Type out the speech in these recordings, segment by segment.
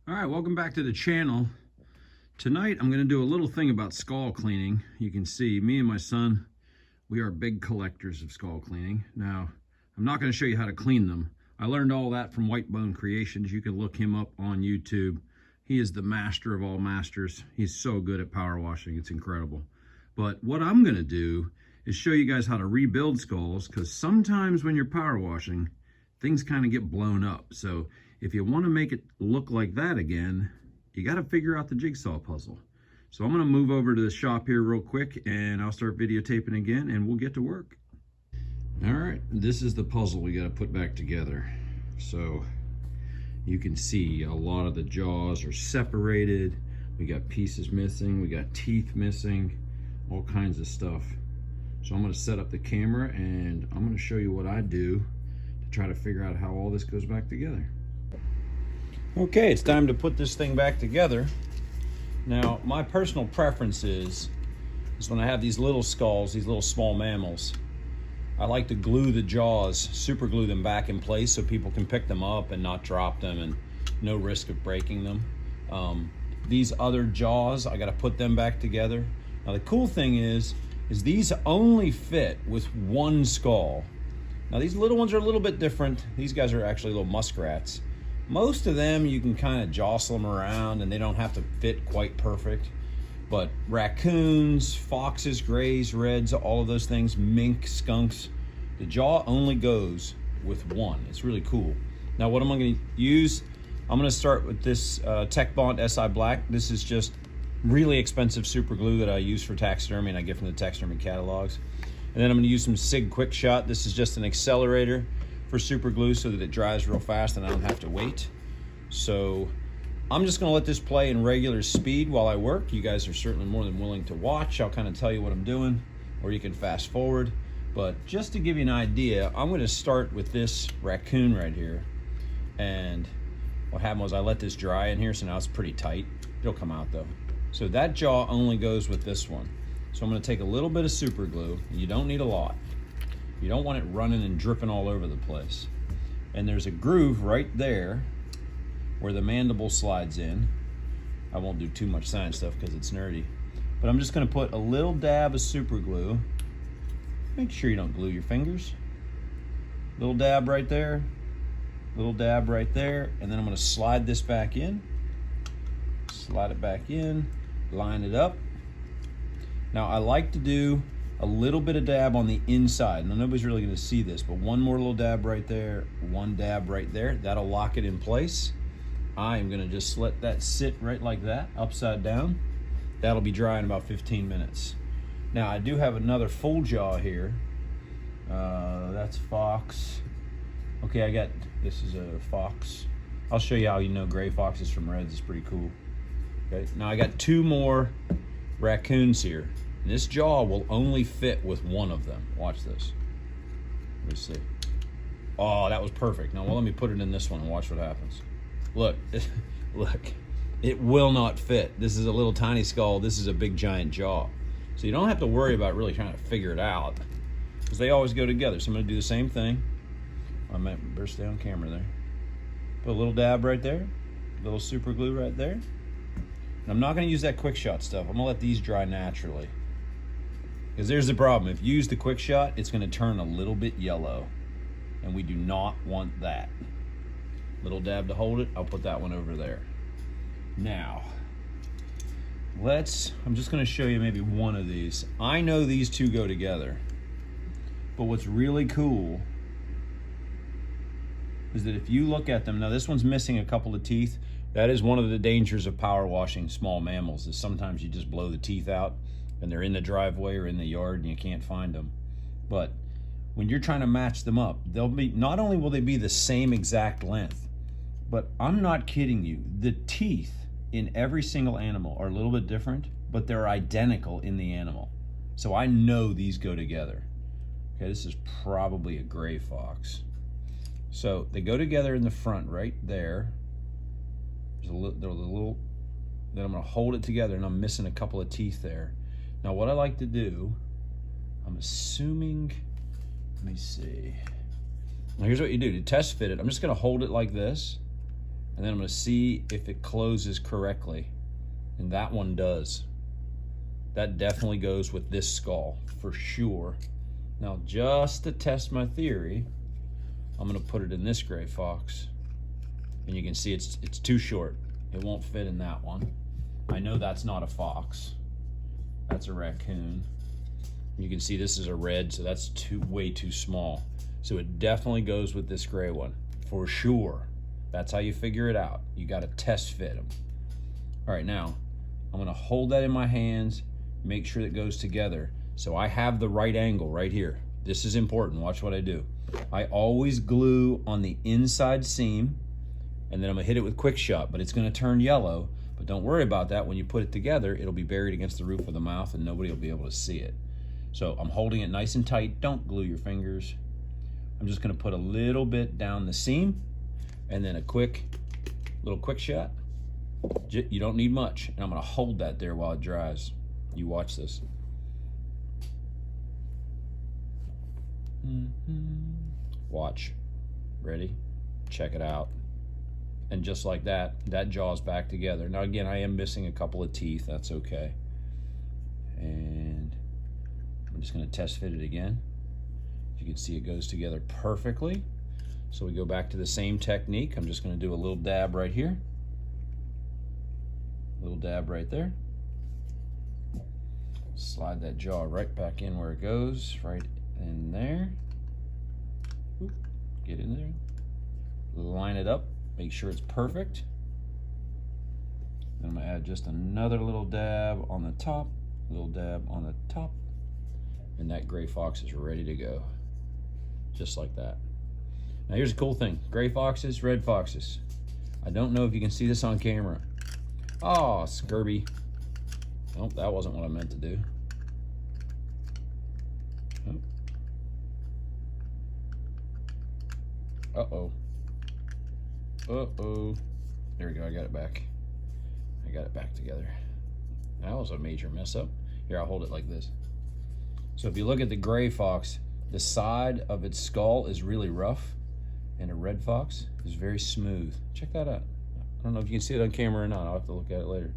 All right, welcome back to the channel. Tonight I'm going to do a little thing about skull cleaning. You can see me and my son, we are big collectors of skull cleaning. Now, I'm not going to show you how to clean them. I learned all that from White Bone Creations. You can look him up on YouTube. He is the master of all masters. He's so good at power washing, it's incredible. But what I'm going to do is show you guys how to rebuild skulls, because sometimes when you're power washing, things kind of get blown up. So if you want to make it look like that again, you got to figure out the jigsaw puzzle. So I'm going to move over to the shop here real quick and I'll start videotaping again and we'll get to work. All right, this is the puzzle we got to put back together. So you can see a lot of the jaws are separated. We got pieces missing, we got teeth missing, all kinds of stuff. So I'm going to set up the camera and I'm going to show you what I do to try to figure out how all this goes back together. Okay, it's time to put this thing back together. Now, my personal preference is when I have these little skulls, these little small mammals, I like to glue the jaws, super glue them back in place so people can pick them up and not drop them and no risk of breaking them. These other jaws, I gotta put them back together. Now the cool thing is these only fit with one skull. Now these little ones are a little bit different. These guys are actually little muskrats. Most of them you can kind of jostle them around and they don't have to fit quite perfect. But raccoons, foxes, grays, reds, all of those things, mink, skunks, the jaw only goes with one. It's really cool. Now what am I going to use? I'm going to start with this Tech Bond SI Black. This is just really expensive super glue that I use for taxidermy and I get from the taxidermy catalogs. And then I'm going to use some SIG Quick Shot. This is just an accelerator for super glue so that it dries real fast and I don't have to wait. So I'm just going to let this play in regular speed while I work. You guys are certainly more than willing to watch. I'll kind of tell you what I'm doing, or you can fast forward. But just to give you an idea, I'm going to start with this raccoon right here. And what happened was I let this dry in here, so now it's pretty tight. It'll come out though. So that jaw only goes with this one. So I'm going to take a little bit of super glue. You don't need a lot. You don't want it running and dripping all over the place. And there's a groove right there where the mandible slides in. I won't do too much science stuff because it's nerdy. But I'm just going to put a little dab of super glue. Make sure you don't glue your fingers. Little dab right there. Little dab right there. And then I'm going to slide this back in. Slide it back in. Line it up. Now I like to do a little bit of dab on the inside. Now nobody's really going to see this, but one more little dab right there, one dab right there. That'll lock it in place. I am going to just let that sit right like that, upside down. That'll be dry in about 15 minutes. Now I do have another full jaw here. That's fox. Okay, this is a fox. I'll show you how you know gray foxes from reds. It's pretty cool. Okay, now I got two more raccoons here. And this jaw will only fit with one of them. Watch this. Let me see. Oh, that was perfect. Now, well, let me put it in this one and watch what happens. Look, look, it will not fit. This is a little tiny skull. This is a big giant jaw. So you don't have to worry about really trying to figure it out because they always go together. So I'm going to do the same thing. I might better stay on camera there. Put a little dab right there, a little super glue right there. And I'm not going to use that Quick Shot stuff. I'm going to let these dry naturally. Because there's the problem. If you use the Quick Shot, it's going to turn a little bit yellow. And we do not want that. Little dab to hold it. I'll put that one over there. Now, I'm just going to show you maybe one of these. I know these two go together. But what's really cool is that if you look at them, now this one's missing a couple of teeth. That is one of the dangers of power washing small mammals, is sometimes you just blow the teeth out and they're in the driveway or in the yard and you can't find them. But when you're trying to match them up, not only will they be the same exact length, but I'm not kidding you, the teeth in every single animal are a little bit different, but they're identical in the animal. So I know these go together. Okay, this is probably a gray fox. So they go together in the front right there. There's a little, then I'm going to hold it together and I'm missing a couple of teeth there. Now what I like to do, I'm assuming, let me see. Now here's what you do to test fit it. I'm just going to hold it like this and then I'm gonna see if it closes correctly. And that one does. That definitely goes with this skull, for sure. Now, just to test my theory, I'm gonna put it in this gray fox. And you can see it's too short. It won't fit in that one. I know that's not a fox. That's a raccoon. You can see this is a red, so that's way too small. So it definitely goes with this gray one, for sure. That's how you figure it out. You gotta test fit them. All right, now, I'm gonna hold that in my hands, make sure that it goes together. So I have the right angle right here. This is important, watch what I do. I always glue on the inside seam, and then I'm gonna hit it with quick shot, but it's gonna turn yellow. But don't worry about that. When you put it together, it'll be buried against the roof of the mouth and nobody will be able to see it. So I'm holding it nice and tight. Don't glue your fingers. I'm just gonna put a little bit down the seam and then a little quick shot. You don't need much. And I'm gonna hold that there while it dries. You watch this. Watch. Ready? Check it out. And just like that, that jaw's back together. Now again, I am missing a couple of teeth, that's okay. And I'm just gonna test fit it again. You can see it goes together perfectly. So we go back to the same technique. I'm just gonna do a little dab right here. A little dab right there. Slide that jaw right back in where it goes, right in there. Oop, get in there. Line it up. Make sure it's perfect. Then I'm gonna add just another little dab on the top, a little dab on the top, and that gray fox is ready to go. Just like that. Now here's a cool thing. Gray foxes, red foxes. I don't know if you can see this on camera. Oh, scurvy. Nope, that wasn't what I meant to do. Nope. Uh-oh. Uh-oh. There we go, I got it back. I got it back together. That was a major mess up. Here, I'll hold it like this. So if you look at the gray fox, the side of its skull is really rough, and a red fox is very smooth. Check that out. I don't know if you can see it on camera or not. I'll have to look at it later.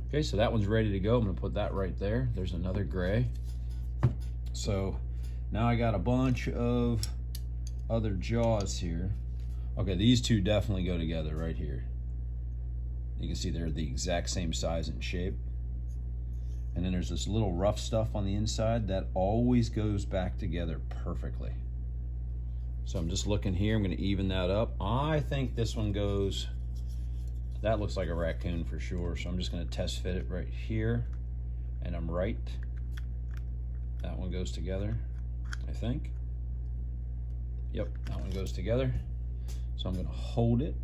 Okay, so that one's ready to go. I'm gonna put that right there. There's another gray. So now I got a bunch of other jaws here. Okay, these two definitely go together right here. You can see they're the exact same size and shape. And then there's this little rough stuff on the inside that always goes back together perfectly. So I'm just looking here, I'm gonna even that up. I think this one goes, that looks like a raccoon for sure. So I'm just gonna test fit it right here. And I'm right. That one goes together, I think. Yep, that one goes together. So I'm gonna hold it,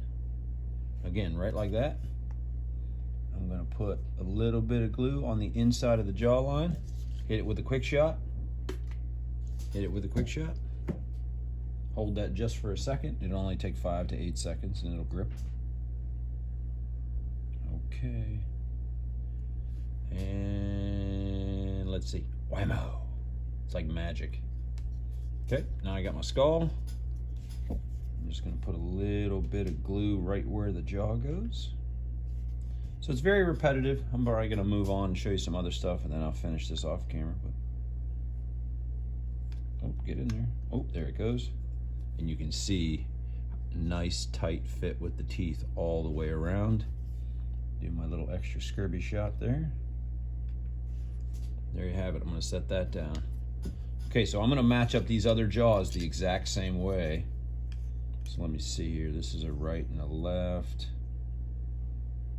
again, right like that. I'm gonna put a little bit of glue on the inside of the jawline, hit it with a quick shot, hit it with a quick shot. Hold that just for a second. It'll only take 5 to 8 seconds and it'll grip. Okay. And let's see, whammo. It's like magic. Okay, now I got my skull. I'm just gonna put a little bit of glue right where the jaw goes. So it's very repetitive. I'm probably gonna move on and show you some other stuff and then I'll finish this off camera. But, oh, get in there. Oh, there it goes. And you can see a nice tight fit with the teeth all the way around. Do my little extra scurvy shot there. There you have it. I'm gonna set that down. Okay, so I'm gonna match up these other jaws the exact same way. So let me see here. This is a right and a left.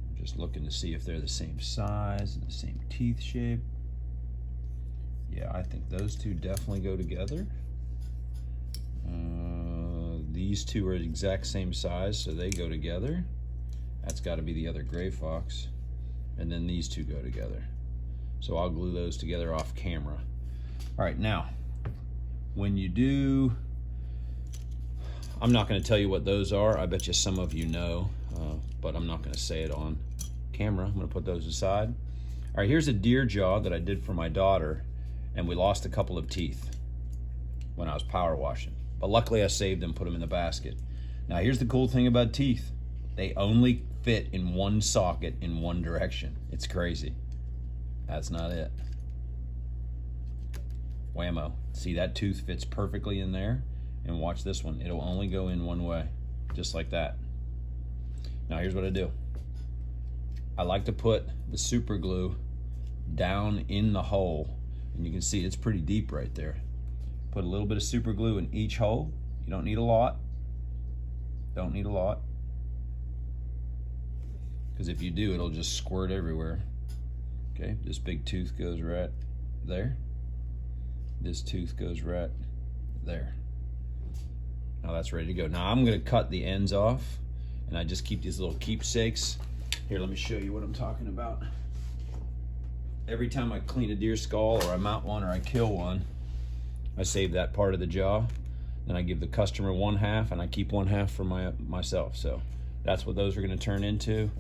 I'm just looking to see if they're the same size and the same teeth shape. Yeah, I think those two definitely go together. These two are the exact same size, so they go together. That's got to be the other gray fox. And then these two go together. So I'll glue those together off camera. All right, now, when you do, I'm not going to tell you what those are. I bet you some of you know, but I'm not going to say it on camera. I'm going to put those aside. All right, here's a deer jaw that I did for my daughter, and we lost a couple of teeth when I was power washing. But luckily I saved them, put them in the basket. Now here's the cool thing about teeth. They only fit in one socket in one direction. It's crazy. That's not it. Whammo. See, that tooth fits perfectly in there. And watch this one. It'll only go in one way, just like that. Now here's what I do. I like to put the super glue down in the hole. And you can see it's pretty deep right there. Put a little bit of super glue in each hole. You don't need a lot. Don't need a lot. Because if you do, it'll just squirt everywhere. Okay, this big tooth goes right there. This tooth goes right there. Now that's ready to go. Now I'm gonna cut the ends off, and I just keep these little keepsakes. Here, let me show you what I'm talking about. Every time I clean a deer skull, or I mount one, or I kill one, I save that part of the jaw. Then I give the customer one half, and I keep one half for myself. So that's what those are gonna turn into.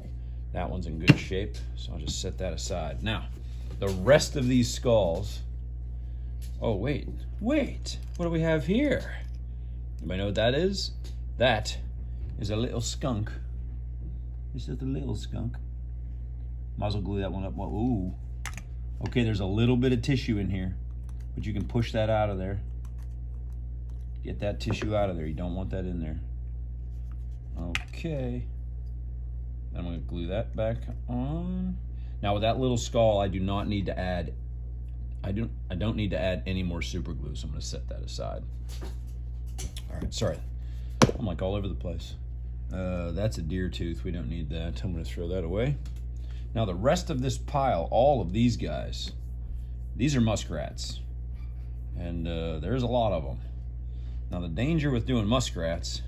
That one's in good shape, so I'll just set that aside. Now, the rest of these skulls, oh wait, what do we have here? Anybody know what that is? That is a little skunk. This is a little skunk. Might as well glue that one up. Well, ooh. Okay, there's a little bit of tissue in here, but you can push that out of there. Get that tissue out of there. You don't want that in there. Okay. I'm gonna glue that back on. Now with that little skull, I do not need to add, I don't need to add any more super glue, so I'm gonna set that aside. All right, sorry. I'm like all over the place. That's a deer tooth, we don't need that. I'm gonna throw that away. Now the rest of this pile, all of these guys, these are muskrats. And there's a lot of them. Now the danger with doing muskrats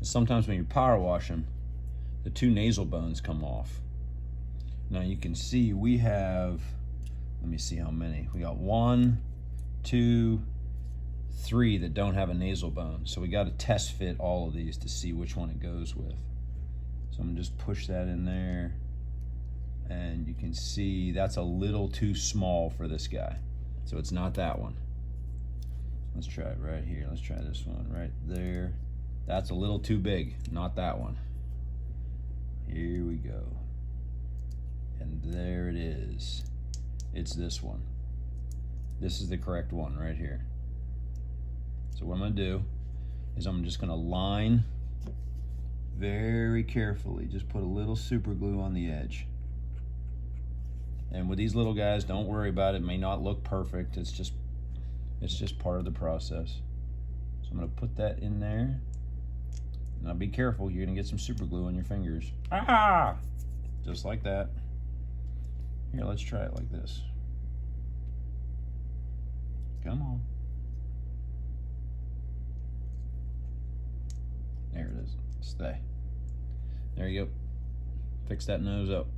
is sometimes when you power wash them, the two nasal bones come off. Now you can see we have, let me see how many. We got 1, 2, 3 that don't have a nasal bone. So we got to test fit all of these to see which one it goes with. So I'm gonna just push that in there. And you can see that's a little too small for this guy. So it's not that one. Let's try it right here. Let's try this one right there. That's a little too big, not that one. Here we go. And there it is. It's this one. This is the correct one right here. So what I'm gonna do is I'm just gonna line very carefully, just put a little super glue on the edge. And with these little guys, don't worry about it. It may not look perfect. It's just part of the process. So I'm gonna put that in there. Now be careful, you're gonna get some super glue on your fingers. Ah! Just like that. Here, let's try it like this. Come on. There it is, stay. There you go. Fix that nose up.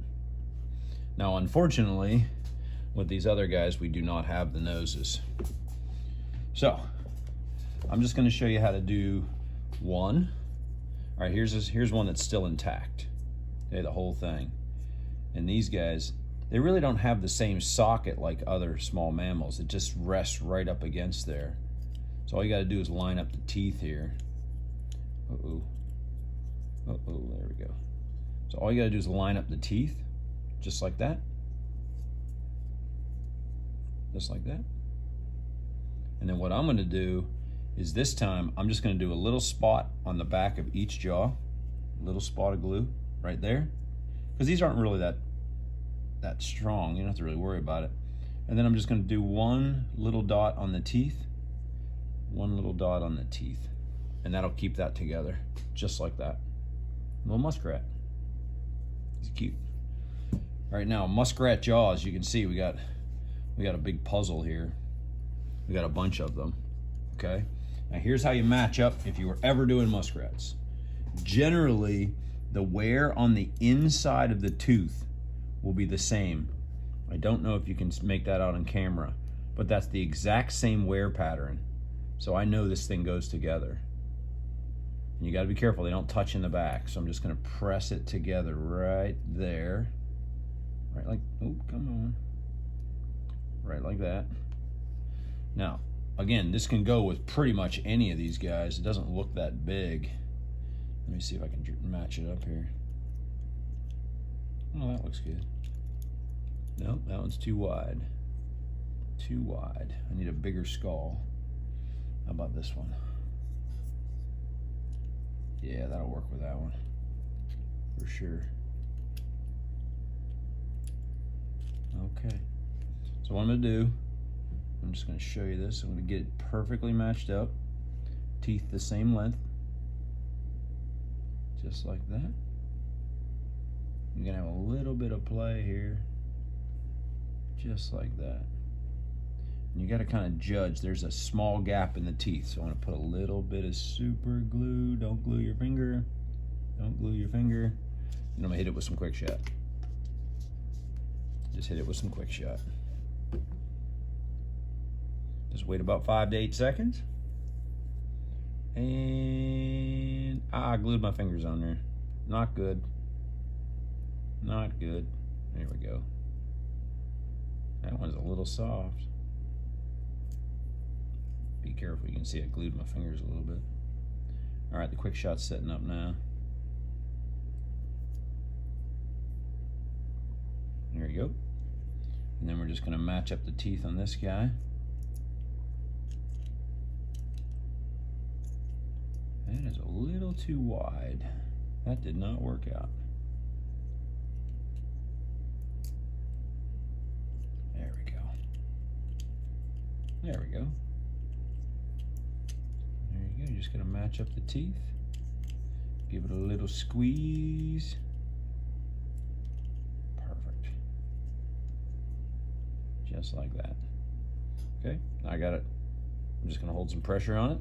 Now, unfortunately, with these other guys, we do not have the noses. So, I'm just gonna show you how to do one. All right, here's one that's still intact. Okay, the whole thing. And these guys, they really don't have the same socket like other small mammals. It just rests right up against there. So all you gotta do is line up the teeth here. Uh-oh. Uh-oh, there we go. So all you gotta do is line up the teeth, just like that. Just like that. And then what I'm gonna do is this time, I'm just gonna do a little spot on the back of each jaw, a little spot of glue right there, because these aren't really that strong. You don't have to really worry about it. And then I'm just gonna do one little dot on the teeth, one little dot on the teeth, and that'll keep that together, just like that. Little muskrat. He's cute. All right, now muskrat jaws, you can see we got a big puzzle here. We got a bunch of them, okay? Now here's how you match up if you were ever doing muskrats. Generally, the wear on the inside of the tooth will be the same. I don't know if you can make that out on camera, but that's the exact same wear pattern. So I know this thing goes together. And you gotta be careful, they don't touch in the back. So I'm just gonna press it together right there. Right like, oh, come on. Right like that. Now, again, this can go with pretty much any of these guys. It doesn't look that big. Let me see if I can match it up here. Oh, that looks good. Nope, that one's too wide. Too wide. I need a bigger skull. How about this one? Yeah, that'll work with that one. For sure. Okay. So what I'm going to do, I'm just going to show you this. I'm going to get it perfectly matched up. Teeth the same length. Just like that. You're going to have a little bit of play here. Just like that. And you got to kind of judge. There's a small gap in the teeth. So I want to put a little bit of super glue. Don't glue your finger. Don't glue your finger. And I'm going to hit it with some quick shot. Just hit it with some quick shot. Just wait about 5 to 8 seconds. And I glued my fingers on there. Not good. Not good. There we go. That one's a little soft. Be careful, you can see I glued my fingers a little bit. All right, the quick shot's setting up now. There you go. And then we're just gonna match up the teeth on this guy. That is a little too wide. That did not work out. There we go. There we go. There you go. You're just gonna match up the teeth. Give it a little squeeze. Perfect. Just like that. Okay, I got it. I'm just gonna hold some pressure on it.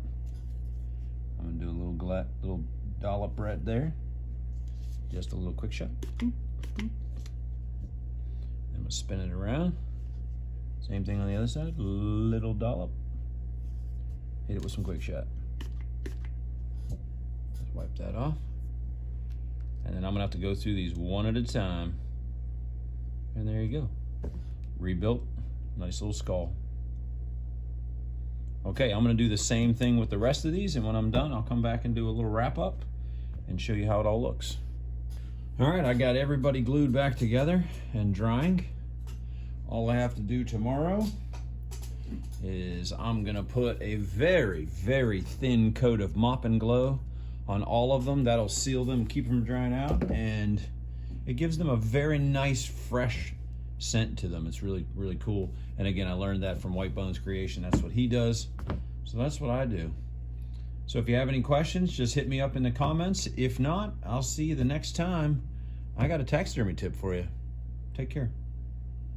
I'm gonna do a little dollop right there. Just a little quick shot. Boop, boop. I'm gonna spin it around. Same thing on the other side. Little dollop. Hit it with some quick shot. Just wipe that off. And then I'm gonna have to go through these one at a time. And there you go. Rebuilt. Nice little skull. Okay, I'm gonna do the same thing with the rest of these, and when I'm done, I'll come back and do a little wrap up and show you how it all looks. All right, I got everybody glued back together and drying. All I have to do tomorrow is I'm gonna put a very, very thin coat of Mop and Glow on all of them. That'll seal them, keep them drying out, and it gives them a very nice, fresh scent to them. It's really, really cool. And again, I learned that from White Bones Creation. That's what he does. So that's what I do. So if you have any questions, just hit me up in the comments. If not, I'll see you the next time. I got a taxidermy tip for you. Take care.